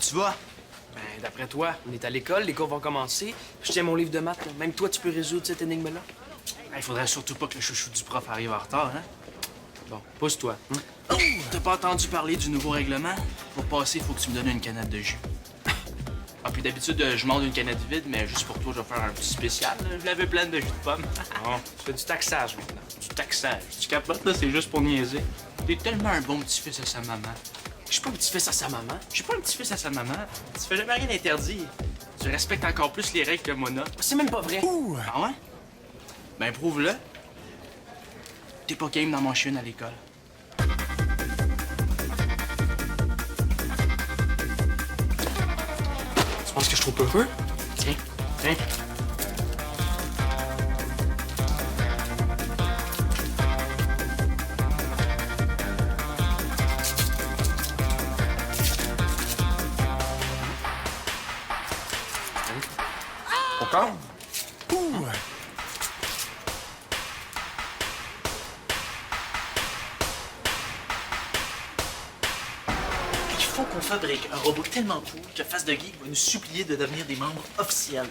tu vas? Ben, d'après toi, on est à l'école, les cours vont commencer. Je tiens mon livre de maths, là. Même toi, tu peux résoudre cette énigme-là. Il faudrait surtout pas que le chouchou du prof arrive en retard, hein? Bon, pousse-toi. Hein? Oh! T'as pas entendu parler du nouveau règlement? Pour passer, il faut que tu me donnes une canette de jus. Ah, puis d'habitude, je demande une canette vide, mais juste pour toi, je vais faire un petit spécial. Là. Je l'avais pleine de jus de pomme. Bon, tu fais du taxage maintenant. Du taxage. Tu capotes, là, c'est juste pour niaiser. T'es tellement un bon petit-fils à sa maman. Je suis pas un petit-fils à sa maman. Je suis pas un petit-fils à sa maman. Tu fais jamais rien d'interdit. Tu respectes encore plus les règles que Mona. C'est même pas vrai. Ouh! Ah ouais? Ben, prouve-le. T'es pas game dans mon chien à l'école. Tu penses que je suis trop heureux? Tiens, tiens. Encore? Ouh! Il faut qu'on fabrique un robot tellement cool que Face de Geek va nous supplier de devenir des membres officiels.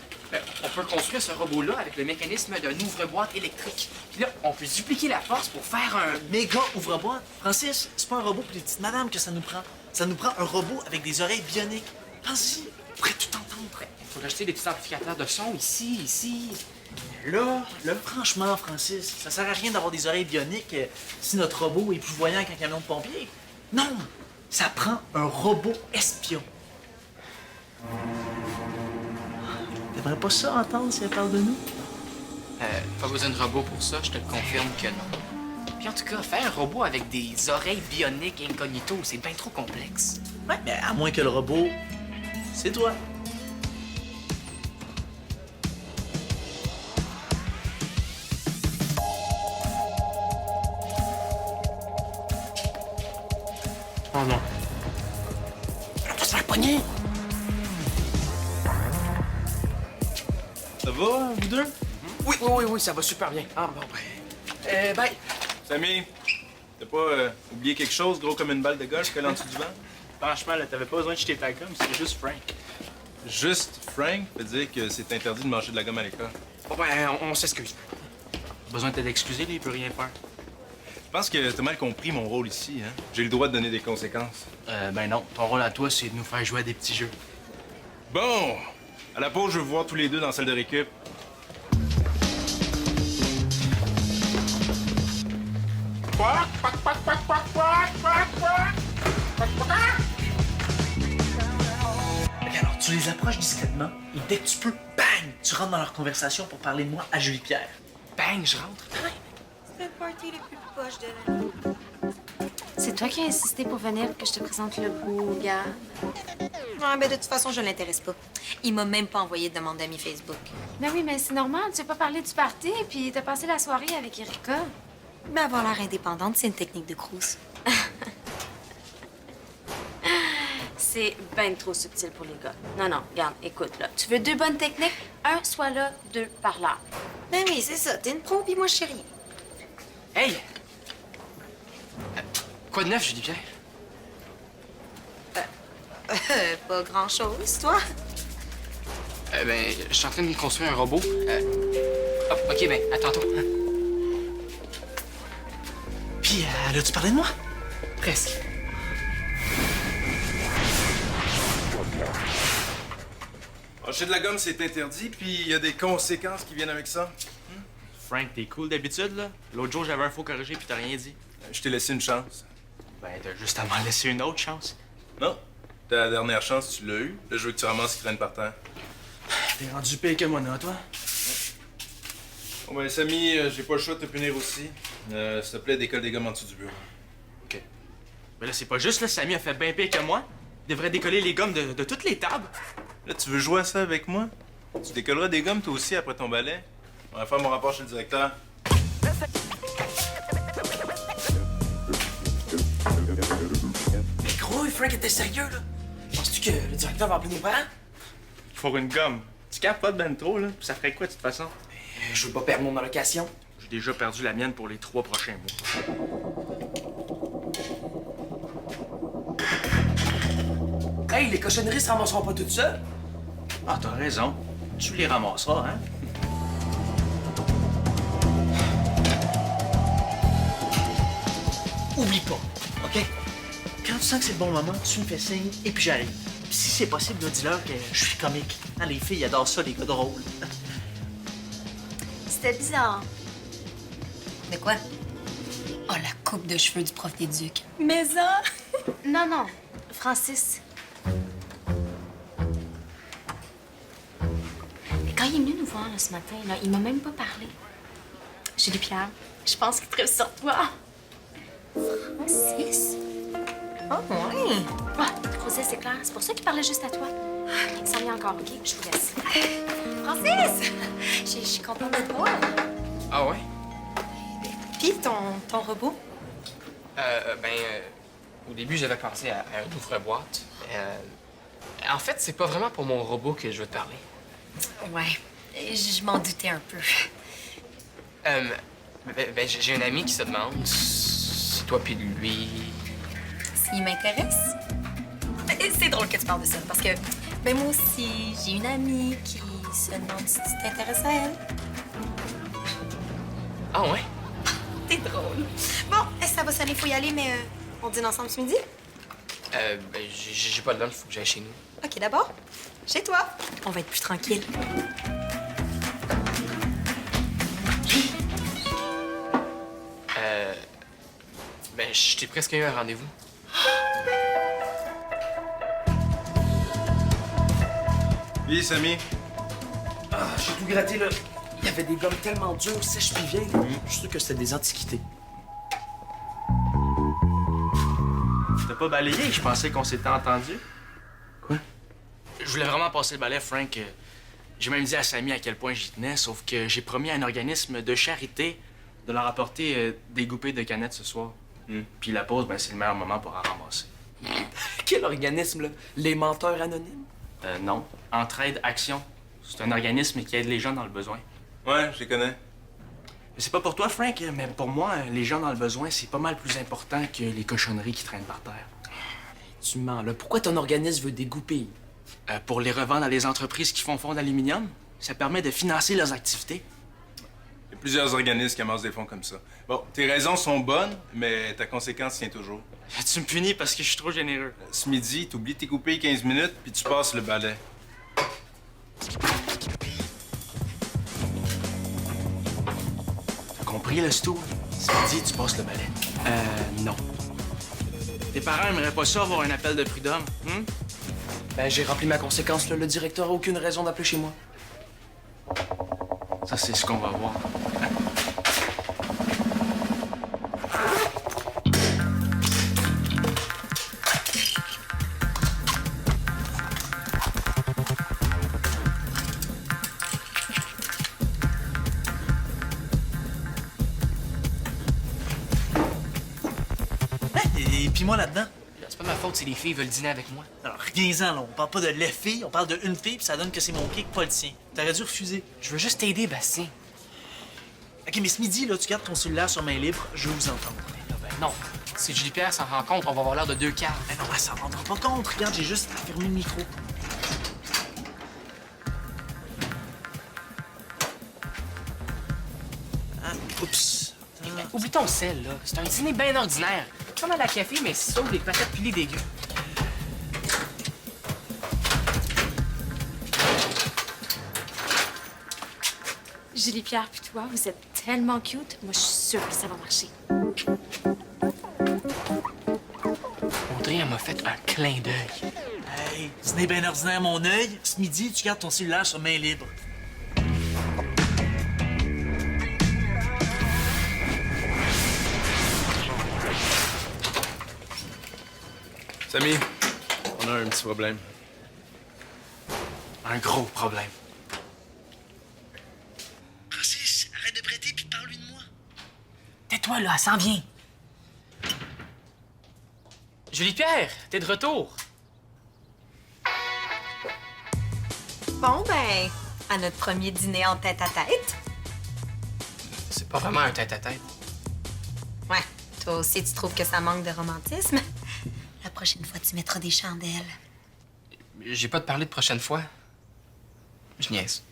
On peut construire ce robot-là avec le mécanisme d'un ouvre-boîte électrique. Puis là, on peut dupliquer la force pour faire un... Méga ouvre-boîte. Francis, c'est pas un robot pour les petites madames que ça nous prend. Ça nous prend un robot avec des oreilles bioniques. Pense-y, on pourrait tout entendre. Il faut rajouter des petits amplificateurs de son ici. Là, franchement, Francis, ça sert à rien d'avoir des oreilles bioniques si notre robot est plus voyant qu'un camion de pompier. Non, ça prend un robot espion. T'aimerais pas ça entendre si elle parle de nous? Pas besoin de robot pour ça, je te le confirme que non. Puis en tout cas, faire un robot avec des oreilles bioniques incognito, c'est bien trop complexe. Ouais, mais à moins que le robot, c'est toi. Oh non. On va se faire pogner! Ça va, vous deux? Oui, ça va super bien. Ah, bon, ben... bye. Samy, t'as pas oublié quelque chose gros comme une balle de golf collée en dessous du banc? Franchement, là, t'avais pas besoin de jeter ta gomme, c'était juste Frank. Juste Frank veut dire que c'est interdit de manger de la gomme à l'école. Bon, ben, on s'excuse. Besoin de t'excuser, là, il peut rien faire. Je pense que t'as mal compris mon rôle ici, hein? J'ai le droit de donner des conséquences. Ben non, ton rôle à toi, c'est de nous faire jouer à des petits jeux. Bon! À la pause, je veux vous voir tous les deux dans la salle de récup. Ok, alors, tu les approches discrètement et dès que tu peux, bang! Tu rentres dans leur conversation pour parler de moi à Julie-Pierre. Bang, je rentre. C'est le party le plus poche de l'année. C'est toi qui as insisté pour venir que je te présente le beau gars. Ouais, ben de toute façon, je l'intéresse pas. Il m'a même pas envoyé de demande d'amis Facebook. Ben oui, mais c'est normal, tu veux pas parler du party, puis t'as passé la soirée avec Erika. Ben avoir l'air indépendante, c'est une technique de Cruz. C'est ben trop subtil pour les gars. Non, regarde, écoute, là. Tu veux deux bonnes techniques? Un, soit là, deux, par là. Ben oui, c'est ça. T'es une pro, puis moi, je sais rien. Hey! Quoi de neuf, Julie-Pierre? Pas grand-chose, toi. Ben, je suis en train de construire un robot. Hop, OK, ben, à tantôt. Puis, as-tu parlé de moi? Presque. Manger de la gomme, c'est interdit, puis il y a des conséquences qui viennent avec ça. Frank, t'es cool d'habitude, là? L'autre jour, j'avais un faux corrigé, puis t'as rien dit. Je t'ai laissé une chance. Ben, t'as juste à m'en laisser une autre chance. Non. Ta dernière chance, tu l'as eue. Là, je veux que tu ramasses ce qui traîne par terre. T'es rendu pire que Mona, toi? Bon, ben, Samy, j'ai pas le choix de te punir aussi. S'il te plaît, décolle des gommes en dessous du bureau. OK. Mais là, c'est pas juste, là, Samy a fait bien pire que moi. Il devrait décoller les gommes de toutes les tables. Là, tu veux jouer à ça avec moi? Tu décolleras des gommes, toi aussi, après ton balai. On va faire mon rapport chez le directeur. Mais gros, Frank était sérieux, là. Penses-tu que le directeur va appeler nos parents? Pour une gomme. Tu capotes ben trop, là. Puis ça ferait quoi, de toute façon? Je veux pas perdre mon allocation. J'ai déjà perdu la mienne pour les 3 prochains mois. Hey, les cochonneries se ramasseront pas toutes seules. Ah, t'as raison. Tu les ramasseras, hein? Oublie pas, OK? Quand tu sens que c'est le bon moment, tu me fais signe et puis j'arrive. Puis si c'est possible, dis-leur que je suis comique. Hein, les filles adorent ça, les gars drôles. C'était bizarre. De quoi? Oh, la coupe de cheveux du prof d'éduc. Mais ça! Non, non. Francis. Mais quand il est venu nous voir là, ce matin, là, il m'a même pas parlé. Julie Pierre, je pense qu'il tripe sur toi. Francis? Oh, oui! Ah, Rosée, c'est clair. C'est pour ça qu'il parlait juste à toi. Ça vient encore, OK? Je vous laisse. Francis! Je suis contente de te voir. Ah ouais? Puis, ton robot? Au début, j'avais pensé à un ouvre-boîte. En fait, c'est pas vraiment pour mon robot que je veux te parler. Ouais, je m'en doutais un peu. J'ai un ami qui se demande si toi puis lui... S'il m'intéresse? C'est drôle que tu parles de ça, parce que, ben moi aussi, j'ai une amie qui se demande si tu t'intéresses à elle. Ah ouais? T'es drôle. Bon, ça va sonner, faut y aller, mais on dîne ensemble ce midi? J'ai pas de lunch, faut que j'aille chez nous. OK, d'abord, chez toi. On va être plus tranquille. Je t'ai presque eu un rendez-vous. Oui, Samy. Ah, j'ai tout gratté, là. Il y avait des gommes tellement dures, sèches puis vieilles. Je suis sûr que c'était des antiquités. T'as pas balayé? Je pensais qu'on s'était entendu. Quoi? Je voulais vraiment passer le balai, Frank. J'ai même dit à Samy à quel point j'y tenais, sauf que j'ai promis à un organisme de charité de leur apporter des goupilles de canettes ce soir. Puis la pause, ben, c'est le meilleur moment pour en ramasser. Quel organisme, là? Les menteurs anonymes? Non. Entraide Action. C'est un organisme qui aide les gens dans le besoin. Ouais, je les connais. Mais c'est pas pour toi, Frank, mais pour moi, les gens dans le besoin, c'est pas mal plus important que les cochonneries qui traînent par terre. Tu mens, là. Pourquoi ton organisme veut des goupilles? Pour les revendre à des entreprises qui font fond d'aluminium, ça permet de financer leurs activités. Il y a plusieurs organismes qui amassent des fonds comme ça. Bon, tes raisons sont bonnes, mais ta conséquence tient toujours. Tu me punis parce que je suis trop généreux. Ce midi, t'oublies tes coupées 15 minutes, puis tu passes le balai. T'as compris, le stool? Ce midi, tu passes le balai. Non. Tes parents aimeraient pas ça avoir un appel de prud'homme, Ben, j'ai rempli ma conséquence, là. Le directeur a aucune raison d'appeler chez moi. Ça, c'est ce qu'on va voir. Et puis moi là-dedans? C'est pas ma faute si les filles veulent dîner avec moi. Alors, reviens-en, là. On parle pas de les filles, on parle de une fille, puis ça donne que c'est mon kick, pas le tien. T'aurais dû refuser. Je veux juste t'aider, Bastien. OK, mais ce midi, là, tu gardes ton cellulaire sur main libre, je veux vous entendre. Là, ben non. Si Julie Pierre s'en rend compte, on va avoir l'air de deux caves. Mais non, elle s'en rendra pas compte. Regarde, j'ai juste fermé le micro. Ah, oups. Oublie ton sel, là. C'est un dîner bien ordinaire. Comme à la café, mais sauf des patates pilées dégueu. Julie Pierre, puis toi, vous êtes tellement cute. Moi, je suis sûre que ça va marcher. Audrey, elle m'a fait un clin d'œil. Hey, ce n'est bien ordinaire, mon œil. Ce midi, tu gardes ton cellulaire sur main libre. Samy, on a un petit problème. Un gros problème. Francis, arrête de prêter puis parle-lui de moi. Tais-toi, là, elle s'en vient. Julie Pierre, t'es de retour. Bon, ben, à notre premier dîner en tête-à-tête. C'est pas vraiment un tête-à-tête. Ouais, toi aussi, tu trouves que ça manque de romantisme? La prochaine fois, tu mettras des chandelles. J'ai pas de parler de prochaine fois. Je niaise.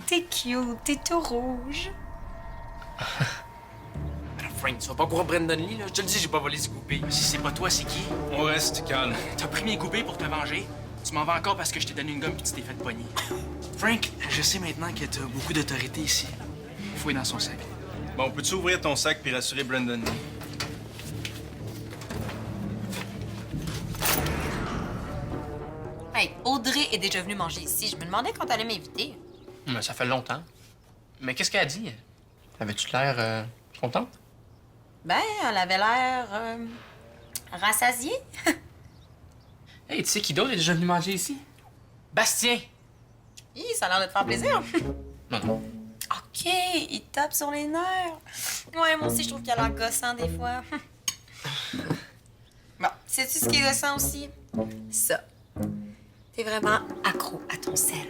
T'es cute, t'es tout rouge. Alors, Frank, tu vas pas croire Brandon Lee, là? Je te le dis, j'ai pas volé ce goupé. Si c'est pas toi, c'est qui? On reste calme. T'as pris mes goupés pour te venger. Tu m'en vas encore parce que je t'ai donné une gomme puis tu t'es fait pogner. Frank, je sais maintenant que t'as beaucoup d'autorité ici. Fouille dans son sac. Bon, peux-tu ouvrir ton sac puis rassurer Brandon Lee? Hey, Audrey est déjà venue manger ici. Je me demandais quand t'allais m'inviter. Mais ça fait longtemps. Mais qu'est-ce qu'elle a dit? Avais-tu l'air contente? Ben, elle avait l'air... rassasiée. Hey, tu sais qui d'autre est déjà venu manger ici? Bastien! Hi, ça a l'air de te faire plaisir. Non, non. OK, il tape sur les nerfs. Ouais, moi aussi, je trouve qu'il a l'air gossant des fois. Bon, sais-tu ce qui est gossant aussi? Ça. T'es vraiment accro à ton sel.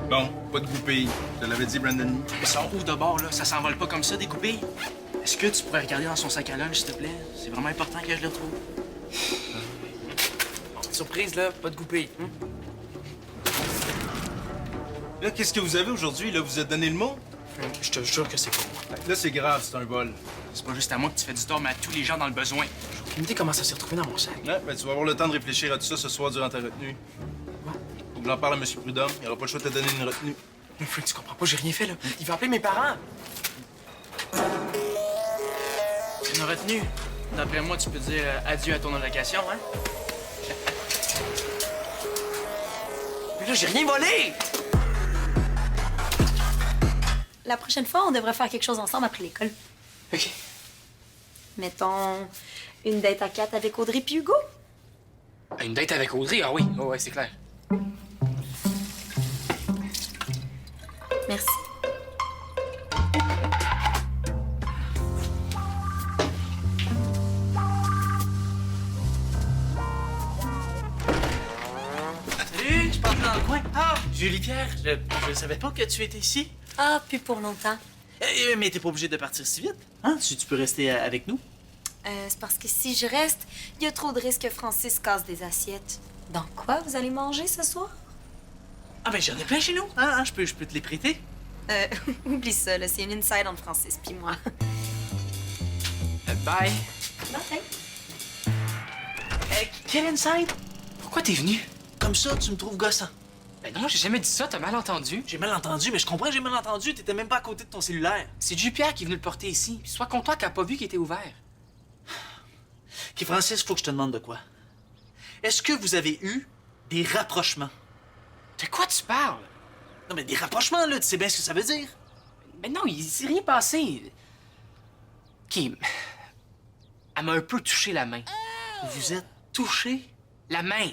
Bon, pas de goupilles. Je te l'avais dit, Brandon Lee. Ils sont où de bord, là? Ça s'envole pas comme ça, des goupilles? Est-ce que tu pourrais regarder dans son sac à lunch, s'il te plaît? C'est vraiment important que je le retrouve. Bon, surprise, là, pas de goupilles. Hein? Là, qu'est-ce que vous avez aujourd'hui? Là, vous êtes donné le mot? Je te jure que c'est pas moi. Là, c'est grave, c'est un vol. C'est pas juste à moi que tu fais du tort, mais à tous les gens dans le besoin. J'ai aucune idée comment ça s'est retrouvé dans mon sac. Ouais, ben, tu vas avoir le temps de réfléchir à tout ça ce soir durant ta retenue. Faut que j'en parle à M. Prudhomme. Il aura pas le choix de te donner une retenue. Mais Frank, tu comprends pas, j'ai rien fait, là. Il va appeler mes parents. C'est une retenue. D'après moi, tu peux dire adieu à ton allocation, hein? Mais là, j'ai rien volé! La prochaine fois, on devrait faire quelque chose ensemble après l'école. OK. Mettons, une date à 4 avec Audrey puis Hugo. Une date avec Audrey? Ah oui, oh, ouais, c'est clair. Merci. Salut, je passe dans le coin. Ah, Julie-Pierre, je savais pas que tu étais ici. Ah, plus pour longtemps. Mais t'es pas obligé de partir si vite. Hein? Tu peux rester avec nous. C'est parce que si je reste, il y a trop de risques que Francis casse des assiettes. Dans quoi vous allez manger ce soir? Ah ben j'en ai plein chez nous. Hein? Je peux te les prêter. Oublie ça, là, c'est une inside entre Francis puis moi. Bye. Bye. Quel inside? Pourquoi t'es venu? Comme ça, tu me trouves gossant. Ben non, j'ai jamais dit ça, t'as mal entendu. J'ai mal entendu, mais je comprends que j'ai mal entendu. T'étais même pas à côté de ton cellulaire. C'est Jupiter qui est venu le porter ici. Puis sois content qu'elle a pas vu qu'il était ouvert. OK, Francis, faut que je te demande de quoi. Est-ce que vous avez eu des rapprochements? De quoi tu parles? Non, mais des rapprochements, là, tu sais bien ce que ça veut dire. Mais non, il s'est rien passé. OK. Elle m'a un peu touché la main. Vous êtes touchés? La main.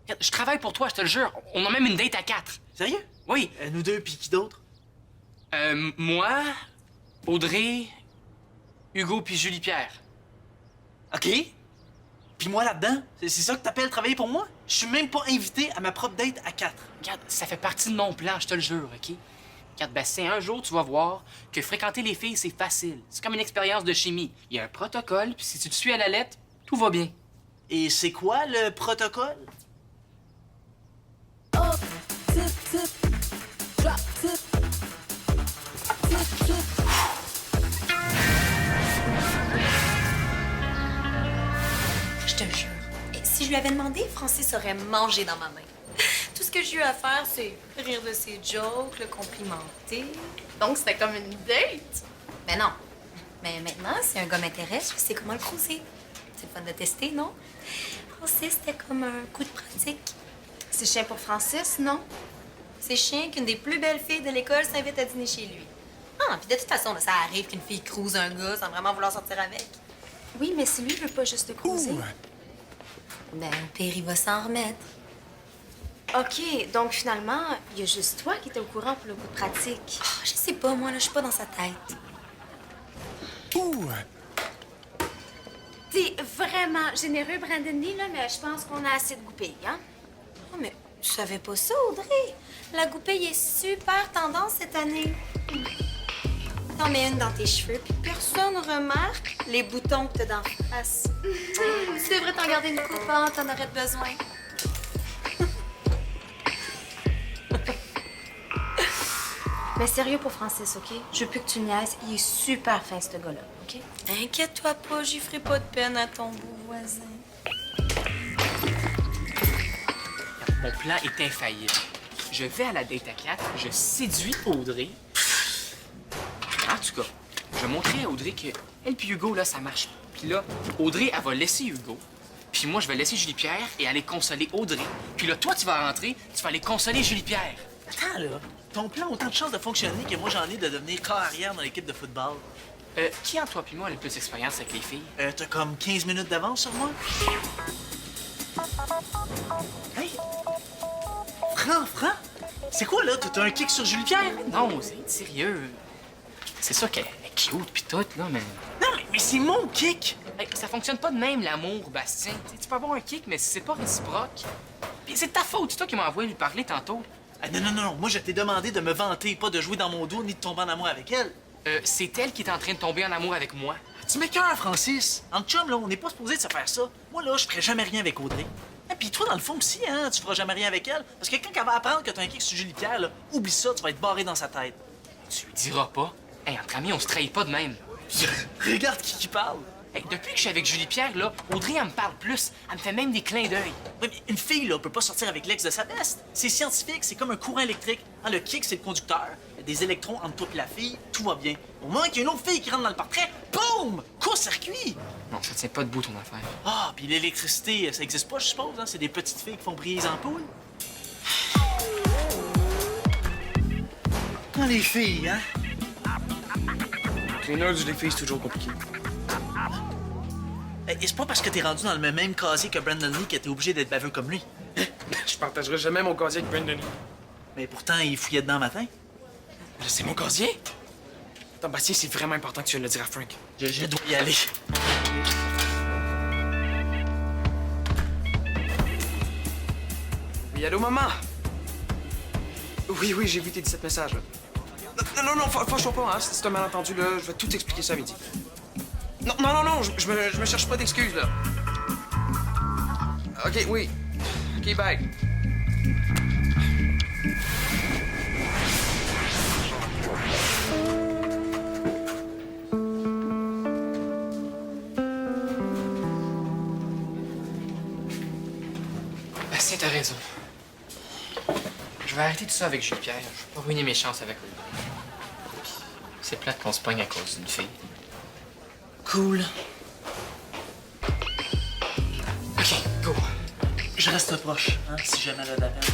Regarde, je travaille pour toi, je te le jure. On a même une date à 4. Sérieux? Oui. Nous deux, puis qui d'autre? Moi, Audrey, Hugo puis Julie-Pierre. OK. Puis moi, là-dedans, c'est ça que t'appelles travailler pour moi? Je suis même pas invité à ma propre date à 4. Regarde, ça fait partie de mon plan, je te le jure, OK? Regarde, Bastien, un jour, tu vas voir que fréquenter les filles, c'est facile. C'est comme une expérience de chimie. Il y a un protocole, puis si tu te suis à la lettre, tout va bien. Et c'est quoi le protocole? Je te jure. Et si je lui avais demandé, Francis aurait mangé dans ma main. Tout ce que j'ai eu à faire, c'est rire de ses jokes, le complimenter. Donc, c'était comme une date. Ben non. Mais maintenant, si un gars m'intéresse, je sais comment le croiser. C'est le fun de tester, non? Francis, c'était comme un coup de pratique. C'est chien pour Francis, non? C'est chiant qu'une des plus belles filles de l'école s'invite à dîner chez lui. Ah, puis de toute façon, là, ça arrive qu'une fille crouse un gars sans vraiment vouloir sortir avec. Oui, mais si lui veut pas juste te cruiser. Ben, au pire, il va s'en remettre. OK, donc finalement, il y a juste toi qui étais au courant pour le coup de pratique. Ah, je sais pas, moi, là, je suis pas dans sa tête. T'es vraiment généreux, Brandon Lee, là, mais je pense qu'on a assez de goupilles, hein? Oh, mais Tu savais pas ça, Audrey? La goupille est super tendance cette année. T'en mets une dans tes cheveux, puis personne remarque les boutons que t'as d'en face. Tu devrais t'en garder une coupe, hein, t'en aurais besoin. Mais sérieux pour Francis, OK? Je veux plus que tu niaises. Il est super fin, ce gars-là, OK? Inquiète-toi pas, j'y ferai pas de peine à ton beau voisin. Mon plan est infaillible. Je vais à la date à 4, je séduis Audrey. En tout cas, je vais montrer à Audrey que elle puis Hugo, là, ça marche. Puis là, Audrey, elle va laisser Hugo. Puis moi, je vais laisser Julie-Pierre et aller consoler Audrey. Puis là, toi, tu vas rentrer, tu vas aller consoler Julie-Pierre. Attends, là. Ton plan a autant de chances de fonctionner que moi, j'en ai de devenir corps arrière dans l'équipe de football. Qui, entre toi puis moi, a le plus d'expérience avec les filles? T'as comme 15 minutes d'avance sur moi? Hey! Franc? C'est quoi, là? T'as un kick sur Julie-Pierre? Non, c'est sérieux. C'est ça qu'elle est cute pis tout, là, mais... Non, mais c'est mon kick! Hey, ça fonctionne pas de même, l'amour, Bastien. Tu peux avoir un kick, mais c'est pas réciproque. Pis c'est de ta faute, c'est toi qui m'as envoyé lui parler tantôt. Ah, non. Moi, je t'ai demandé de me vanter, pas de jouer dans mon dos ni de tomber en amour avec elle. C'est elle qui est en train de tomber en amour avec moi. Tu m'écoeures, Francis. En chum, là, on n'est pas supposé de se faire ça. Moi, là, je ferai jamais rien avec Audrey. Et puis toi, dans le fond aussi, hein, tu feras jamais rien avec elle. Parce que quand elle va apprendre que t'as un kick sur Julie-Pierre, là, oublie ça, tu vas être barré dans sa tête. Tu lui diras pas. Hey, entre amis, on se trahit pas de même. Regarde qui parle. Hey, depuis que je suis avec Julie-Pierre, là, Audrey, elle me parle plus. Elle me fait même des clins d'œil. Oui, mais une fille, là, peut pas sortir avec l'ex de sa veste. C'est scientifique, c'est comme un courant électrique. Hein, le kick, c'est le conducteur. Il y a des électrons entre toi et la fille, tout va bien. Au moment qu'il y a une autre fille qui rentre dans le portrait, boum! Court-circuit! Non, ça tient pas debout, ton affaire. Ah, puis l'électricité, ça existe pas, je suppose, hein? C'est des petites filles qui font briller les ampoules. Ah, les filles, hein? Les nerds des filles, c'est toujours compliqué. Et c'est pas parce que t'es rendu dans le même casier que Brandon Lee que t'es obligé d'être baveux comme lui. Je partagerai jamais mon casier avec Brandon. Mais pourtant, il fouillait dedans matin. C'est mon casier? Attends, Bastien, c'est vraiment important que tu viennes le dire à Frank. Je dois y aller. Oui, allô, maman? Oui, j'ai vu tes 17 messages, là. Non, fâche-toi pas, hein. C'est un malentendu, là. Je vais tout expliquer ça à midi. Non, je me cherche pas d'excuses, là. OK, oui. OK, bye. Bastien, t'as raison. Je vais arrêter tout ça avec Julie-Pierre. Je vais pas ruiner mes chances avec Audrey. Puis, c'est plate qu'on se pogne à cause d'une fille. Cool. OK, go. Je reste proche, hein, si jamais elle a de la peine.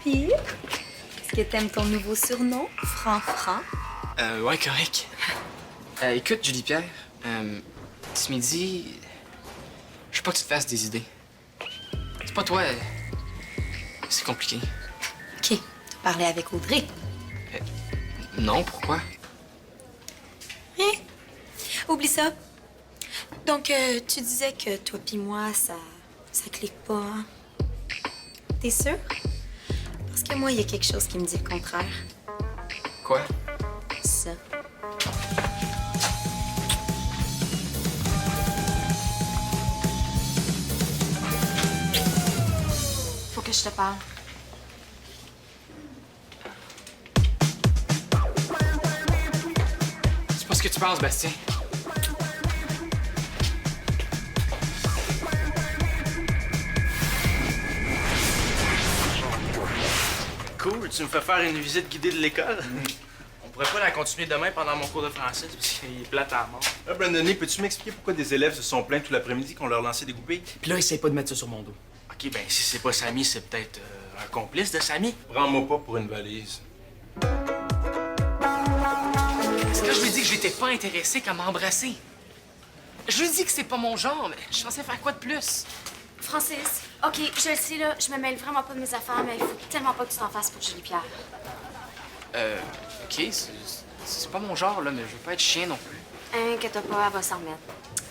Puis, est-ce que t'aimes ton nouveau surnom, Franc? Ouais, correct. Écoute, Julie-Pierre, ce midi, je veux pas que tu te fasses des idées. C'est pas toi, c'est compliqué. OK, t'as parlé avec Audrey. Non, pourquoi? Rien. Oublie ça. Donc, tu disais que toi pis moi, ça clique pas, hein? T'es sûr? Parce que moi, il y a quelque chose qui me dit le contraire. Quoi? Ça. Faut que je te parle. C'est pas ce que tu penses, Bastien. Cool, tu me fais faire une visite guidée de l'école. On pourrait pas la continuer demain pendant mon cours de français, parce qu'il est plate à mort. Là, Brandon, peux-tu m'expliquer pourquoi des élèves se sont plaints tout l'après-midi qu'on leur lançait des goupilles? Puis là, essaye pas de mettre ça sur mon dos. OK, ben si c'est pas Samy, c'est peut-être un complice de Samy. Prends-moi pas pour une valise. C'est quand je lui dis que j'étais pas intéressé qu'à m'embrasser. Je lui dis que c'est pas mon genre, mais je suis censé faire quoi de plus? Francis, OK, je le sais, là, je me mêle vraiment pas de mes affaires, mais il faut tellement pas que tu t'en fasses pour Julie-Pierre. OK, c'est pas mon genre, là, mais je veux pas être chien non plus. Inquiète pas, elle va s'en remettre.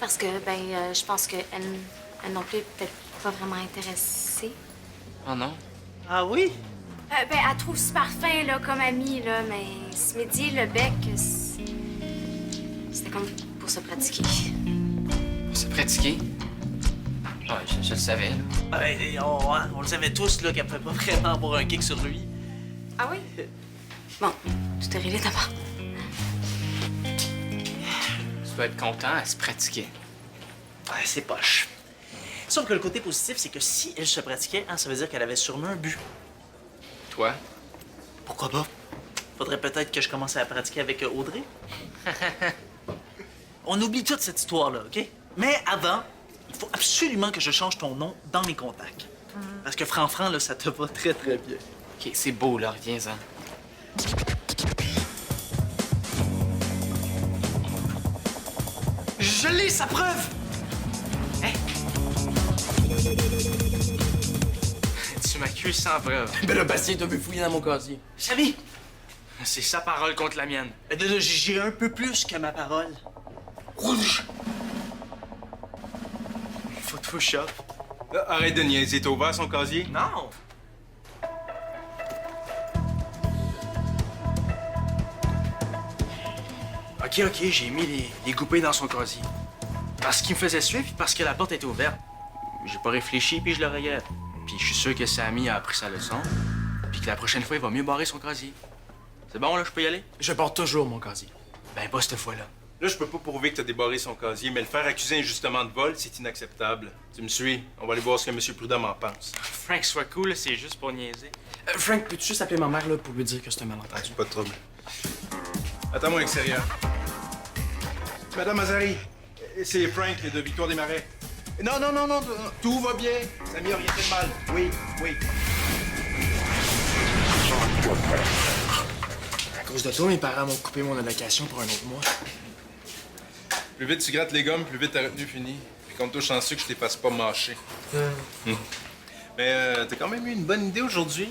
parce que, je pense qu'elle elle non plus est peut-être pas vraiment intéressée. Oh non? Ah oui? Elle trouve super fin, là, comme amie, là, mais ce midi, le bec, c'était comme pour se pratiquer. Pour se pratiquer? Ouais, je le savais, là. Ah ben, on le savait tous, là, qu'elle pouvait pas vraiment avoir un kick sur lui. Ah oui? Bon, tout est réglé d'abord. Tu dois être content, elle se pratiquait. Ouais, c'est poche. Sauf que le côté positif, c'est que si elle se pratiquait, ça veut dire qu'elle avait sûrement un but. Toi? Pourquoi pas? Faudrait peut-être que je commence à pratiquer avec Audrey. On oublie toute cette histoire-là, OK? Mais avant, il faut absolument que je change ton nom dans mes contacts. Parce que Fran-Fran, là, ça te va très, très bien. OK, c'est beau, là, reviens-en. Je l'ai, sa preuve! Tu m'accuses sans preuve. Ben là, Bastien, t'as vu fouiller dans mon casier. Samy! C'est sa parole contre la mienne. J'ai un peu plus que ma parole. Rouge! Photoshop. Là, arrête de niaiser, t'as ouvert son casier? Non! Ok, j'ai mis les goupilles dans son casier. Parce qu'il me faisait suivre puis parce que la porte était ouverte. J'ai pas réfléchi puis je le regrette. Puis je suis sûr que Sammy a appris sa leçon. Puis que la prochaine fois, il va mieux barrer son casier. C'est bon, là, je peux y aller? Je porte toujours mon casier. Ben, pas cette fois-là. Là, je peux pas prouver que t'as débarré son casier, mais le faire accuser injustement de vol, c'est inacceptable. Tu me suis? On va aller voir ce que M. Prudhomme en pense. Frank, sois cool, là, c'est juste pour niaiser. Frank, peux-tu juste appeler ma mère là, pour lui dire que c'est un malentendu? Pas de trouble. Attends-moi à l'extérieur. Madame Azari, c'est Frank de Victoire des Marais. Non, tout va bien. Samy a rien fait de mal. Oui. À cause de toi, mes parents m'ont coupé mon allocation pour un autre mois. Plus vite tu grattes les gommes, plus vite ta retenue finit. Puis compte-toi chanceux que je t'ai fasse pas mâcher. Mais t'as quand même eu une bonne idée aujourd'hui.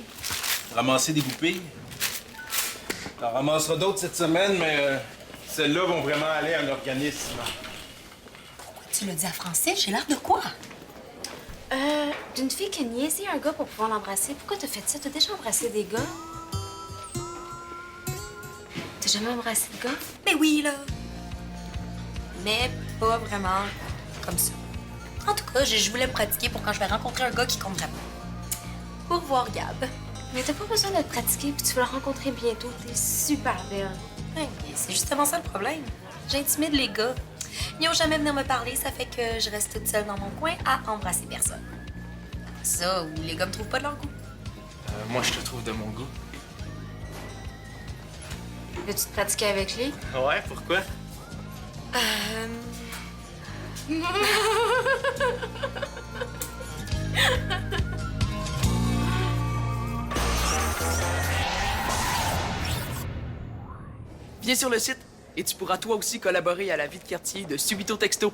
Ramasser des goupilles. T'en ramasseras d'autres cette semaine, mais celles-là vont vraiment aller à l'organisme. Tu l'as dit à Francine, j'ai l'air de quoi? D'une fille qui a niaisé un gars pour pouvoir l'embrasser. Pourquoi t'as fait ça? T'as déjà embrassé des gars? T'as jamais embrassé de gars? Ben oui, là. Mais pas vraiment comme ça. En tout cas, je voulais me pratiquer pour quand je vais rencontrer un gars qui compte vraiment. Au revoir, Gab. Mais t'as pas besoin de te pratiquer, puis tu vas le rencontrer bientôt. T'es super belle. Ouais, mais c'est justement ça le problème. J'intimide les gars. Ils n'ont jamais venir me parler, ça fait que je reste toute seule dans mon coin à embrasser personne. Ça, ou les gars me trouvent pas de leur goût. Moi, je te trouve de mon goût. Veux-tu te pratiquer avec lui? Ouais, pourquoi? Viens sur le site et tu pourras toi aussi collaborer à la vie de quartier de Subito Texto.